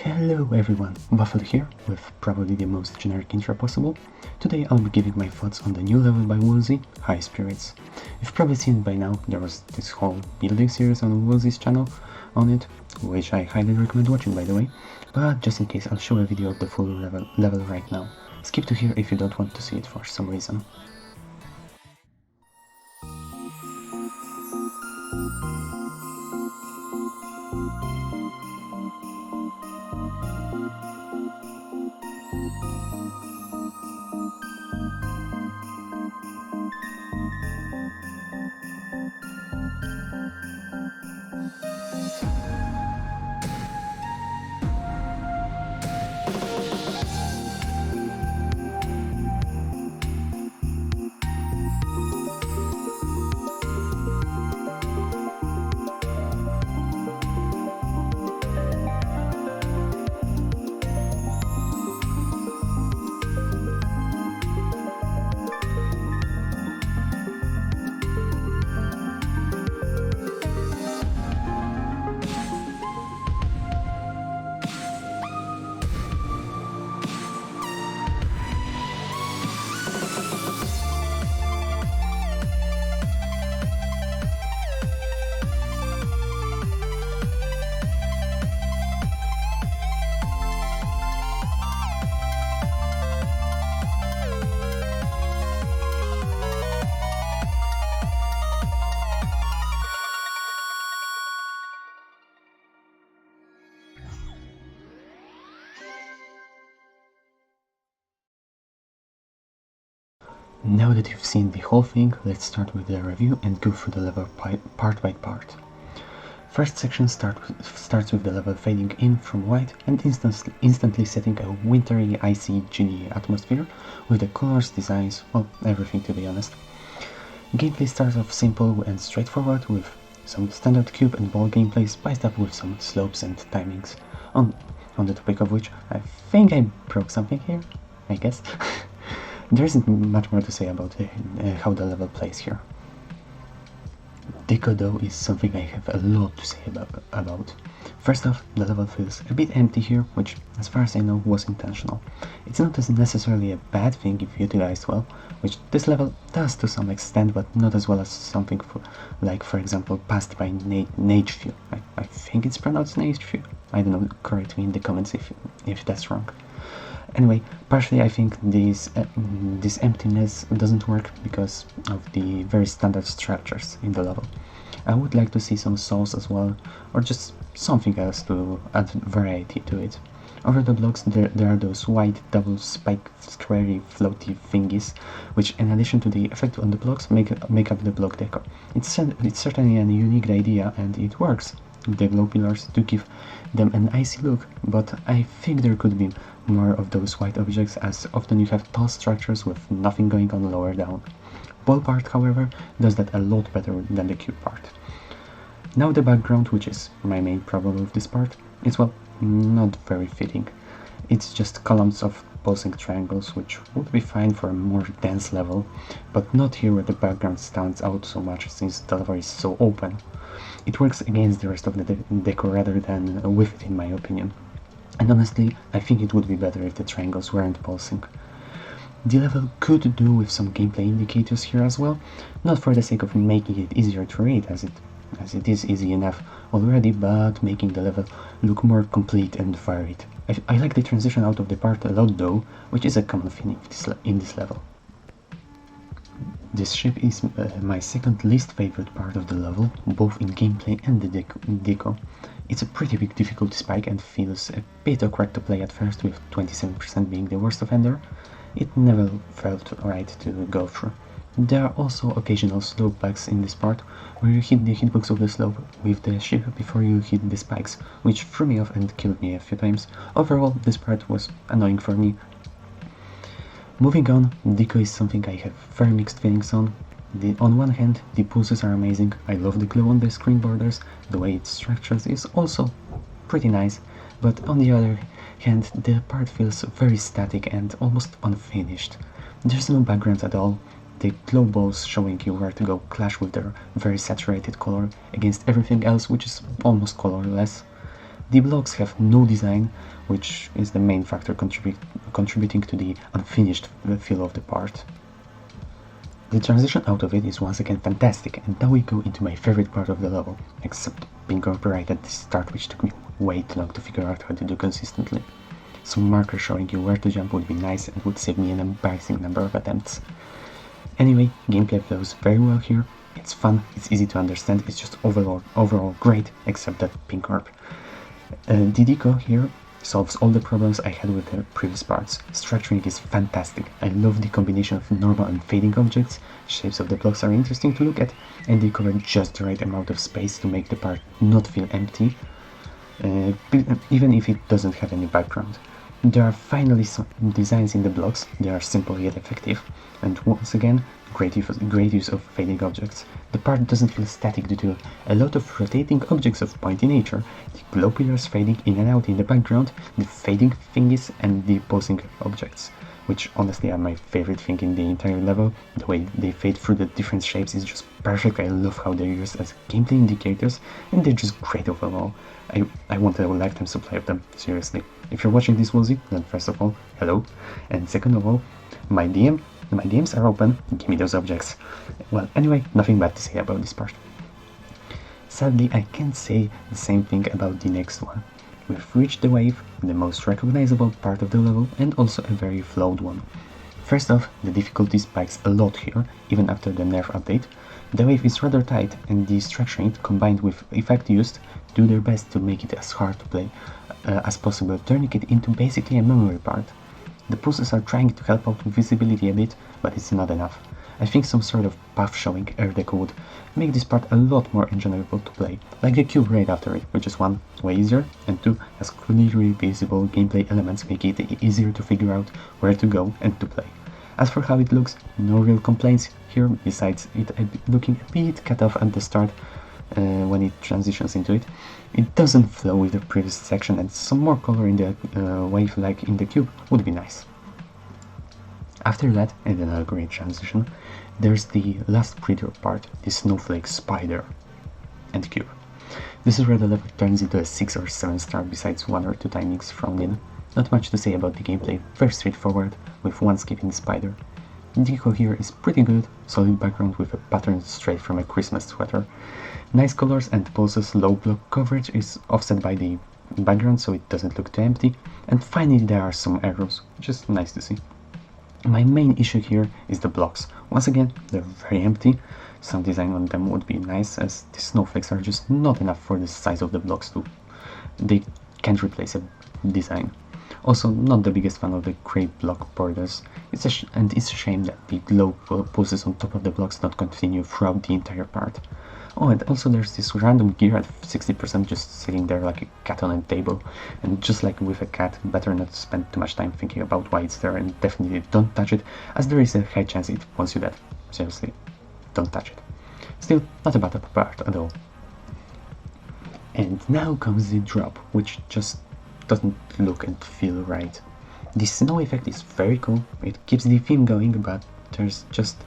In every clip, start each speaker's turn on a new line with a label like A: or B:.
A: Hello everyone, Wafel here, with probably the most generic intro possible. Today I'll be giving my thoughts on the new level by Wulzy, High Spirits. You've probably seen it by now, there was this whole building series on Wulzy's channel on it, which I highly recommend watching by the way, but just in case I'll show a video of the full level right now. Skip to here if you don't want to see it for some reason. Now that you've seen the whole thing, let's start with the review and go through the level part by part. First section starts with the level fading in from white and instantly setting a wintry, icy, GD atmosphere with the colors, designs, well, everything to be honest. Gameplay starts off simple and straightforward with some standard cube and ball gameplay spiced up with some slopes and timings. On the topic of which, I think I broke something here, I guess. There isn't much more to say about how the level plays here. Deco though is something I have a lot to say about. First off, the level feels a bit empty here, which as far as I know was intentional. It's not necessarily a bad thing if utilized well, which this level does to some extent, but not as well as something like for example passed by neigefeu. I think it's pronounced neigefeu. I don't know, correct me in the comments if that's wrong. Anyway, partially I think this emptiness doesn't work because of the very standard structures in the level. I would like to see some souls as well, or just something else to add variety to it. Over the blocks there are those white double spike squarey floaty thingies, which in addition to the effect on the blocks make up the block decor. It's certainly a unique idea and it works. The glow pillars to give them an icy look, but I think there could be more of those white objects as often you have tall structures with nothing going on lower down. Ball part, however, does that a lot better than the cube part. Now the background, which is my main problem with this part, is well, not very fitting. It's just columns of pulsing triangles, which would be fine for a more dense level, but not here where the background stands out so much since the level is so open. It works against the rest of the decor rather than with it in my opinion. And honestly, I think it would be better if the triangles weren't pulsing. The level could do with some gameplay indicators here as well, not for the sake of making it easier to read as it is easy enough already, but making the level look more complete and varied. I like the transition out of the part a lot though, which is a common theme in this level. This ship is my second least favorite part of the level, both in gameplay and the deco. It's a pretty big difficulty spike and feels a bit awkward to play at first, with 27% being the worst offender. It never felt right to go through. There are also occasional slope bugs in this part, where you hit the hitbox of the slope with the ship before you hit the spikes, which threw me off and killed me a few times. Overall, this part was annoying for me. Moving on, deco is something I have very mixed feelings on. On one hand, the pulses are amazing, I love the glow on the screen borders, the way it's structured is also pretty nice, but on the other hand, the part feels very static and almost unfinished. There's no background at all, the glow balls showing you where to go clash with their very saturated color against everything else which is almost colorless. The blocks have no design, which is the main factor contributing to the unfinished feel of the part. The transition out of it is once again fantastic, and now we go into my favorite part of the level, except being right at the start, which took me way too long to figure out how to do consistently. Some marker showing you where to jump would be nice and would save me an embarrassing number of attempts. Anyway, gameplay flows very well here. It's fun, it's easy to understand, it's just overall great, except that pink orb. The deco here solves all the problems I had with the previous parts. Structuring is fantastic. I love the combination of normal and fading objects, shapes of the blocks are interesting to look at, and they cover just the right amount of space to make the part not feel empty, even if it doesn't have any background. There are finally some designs in the blocks, they are simple yet effective, and once again, great use of fading objects. The part doesn't feel static due to a lot of rotating objects of pointy nature, the glow pillars fading in and out in the background, the fading thingies, and the posing objects, which honestly are my favorite thing in the entire level. The way they fade through the different shapes is just perfect. I love how they're used as gameplay indicators, and they're just great overall. I want a lifetime supply of them, seriously. If you're watching this, Wulzy, then first of all, hello, and second of all, my DMs are open, give me those objects. Well, anyway, nothing bad to say about this part. Sadly, I can't say the same thing about the next one. We've reached the wave, the most recognizable part of the level, and also a very flawed one. First off, the difficulty spikes a lot here, even after the nerf update. The wave is rather tight, and the structuring, combined with effect used, do their best to make it as hard to play as possible, turning it into basically a memory part. The puzzles are trying to help out with visibility a bit, but it's not enough. I think some sort of path showing air deco would make this part a lot more enjoyable to play, like the cube right after it, which is 1, way easier, and 2, has clearly visible gameplay elements making it easier to figure out where to go and to play. As for how it looks, no real complaints here, besides it looking a bit cut off at the start when it transitions into it. It doesn't flow with the previous section, and some more color in the wave like in the cube would be nice. After that, and another great transition, there's the last prettier part, the snowflake spider and cube. This is where the level turns into a 6 or 7 star besides 1 or 2 timings thrown in. Not much to say about the gameplay, very straightforward, with one skipping spider. The deco here is pretty good, solid background with a pattern straight from a Christmas sweater. Nice colors and poses, low block coverage is offset by the background so it doesn't look too empty, and finally there are some arrows, which is nice to see. My main issue here is the blocks. Once again, they're very empty. Some design on them would be nice, as the snowflakes are just not enough for the size of the blocks they can't replace a design. Also, not the biggest fan of the grey block borders. It's a shame that the glow poses on top of the blocks not continue throughout the entire part. Oh, and also there's this random gear at 60% just sitting there like a cat on a table, and just like with a cat, better not spend too much time thinking about why it's there, and definitely don't touch it, as there is a high chance it wants you dead. Seriously, don't touch it. Still, not a bad part at all. And now comes the drop, which just doesn't look and feel right. The snow effect is very cool, it keeps the theme going, but there's just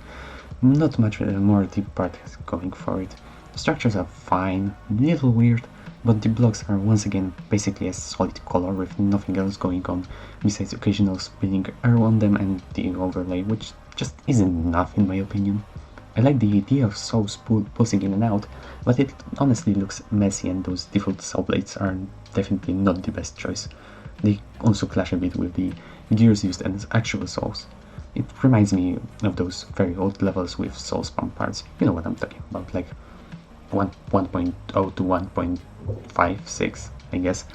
A: not much more deep part going for it. The structures are fine, little weird, but the blocks are once again basically a solid color with nothing else going on besides occasional spinning arrow on them and the overlay, which just isn't enough in my opinion. I like the idea of souls pulsing in and out, but it honestly looks messy, and those default saw blades are definitely not the best choice. They also clash a bit with the gears used as actual souls. It reminds me of those very old levels with soul spam parts, you know what I'm talking about, like 1.0 to 1.56, I guess.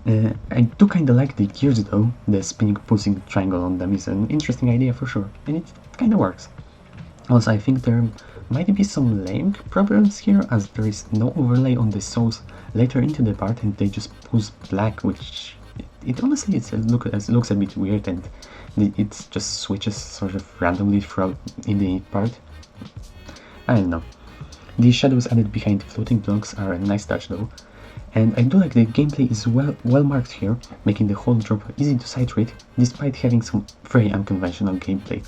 A: I do kinda like the gears though. The spinning pulsing triangle on them is an interesting idea for sure, and it kinda works. Also, I think there might be some lame problems here, as there is no overlay on the souls later into the part and they just pulse black, which it honestly looks a bit weird, and it just switches sort of randomly throughout in the part. I don't know. The shadows added behind floating blocks are a nice touch though, and I do like the gameplay is well marked here, making the whole drop easy to sight read despite having some very unconventional gameplay.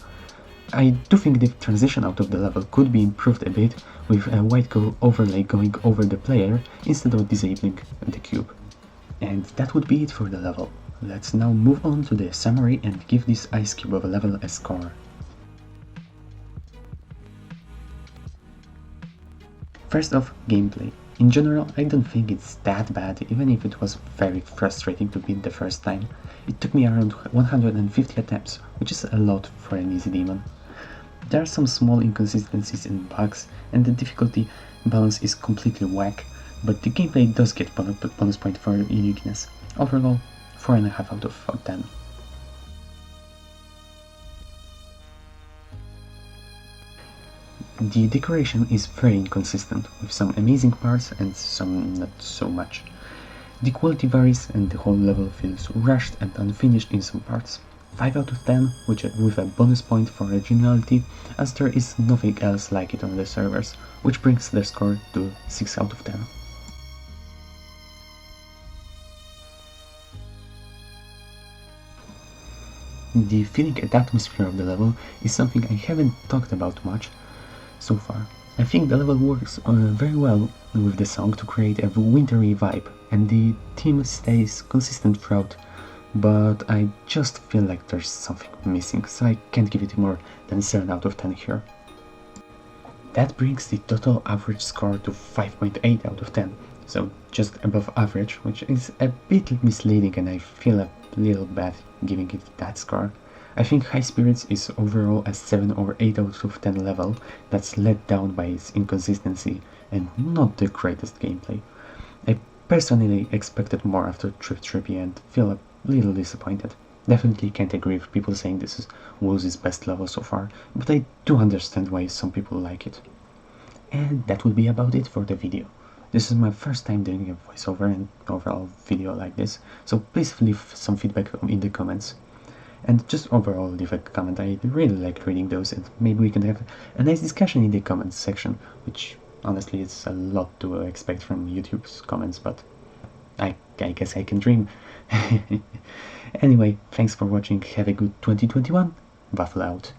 A: I do think the transition out of the level could be improved a bit with a white glow overlay going over the player instead of disabling the cube. And that would be it for the level. Let's now move on to the summary and give this ice cube of a level a score. First off, gameplay. In general, I don't think it's that bad, even if it was very frustrating to beat the first time. It took me around 150 attempts, which is a lot for an easy demon. There are some small inconsistencies and bugs, and the difficulty balance is completely whack, but the gameplay does get bonus point for uniqueness. Overall, 4.5 out of 10. The decoration is very inconsistent, with some amazing parts and some not so much. The quality varies and the whole level feels rushed and unfinished in some parts. 5 out of 10, with a bonus point for originality, as there is nothing else like it on the servers, which brings the score to 6 out of 10. The feeling and atmosphere of the level is something I haven't talked about much so far. I think the level works very well with the song to create a wintry vibe, and the theme stays consistent throughout, but I just feel like there's something missing, so I can't give it more than 7 out of 10 here. That brings the total average score to 5.8 out of 10, so just above average, which is a bit misleading and I feel a little bad giving it that score. I think High Spirits is overall a 7 or 8 out of 10 level that's let down by its inconsistency and not the greatest gameplay. I personally expected more after Trippy and feel a little disappointed. Definitely can't agree with people saying this is Wulzy's best level so far, but I do understand why some people like it. And that would be about it for the video. This is my first time doing a voiceover and overall video like this, so please leave some feedback in the comments. And just overall leave a comment, I really like reading those, and maybe we can have a nice discussion in the comments section, which honestly is a lot to expect from YouTube's comments, but I guess I can dream. Anyway, thanks for watching, have a good 2021, Wafel out.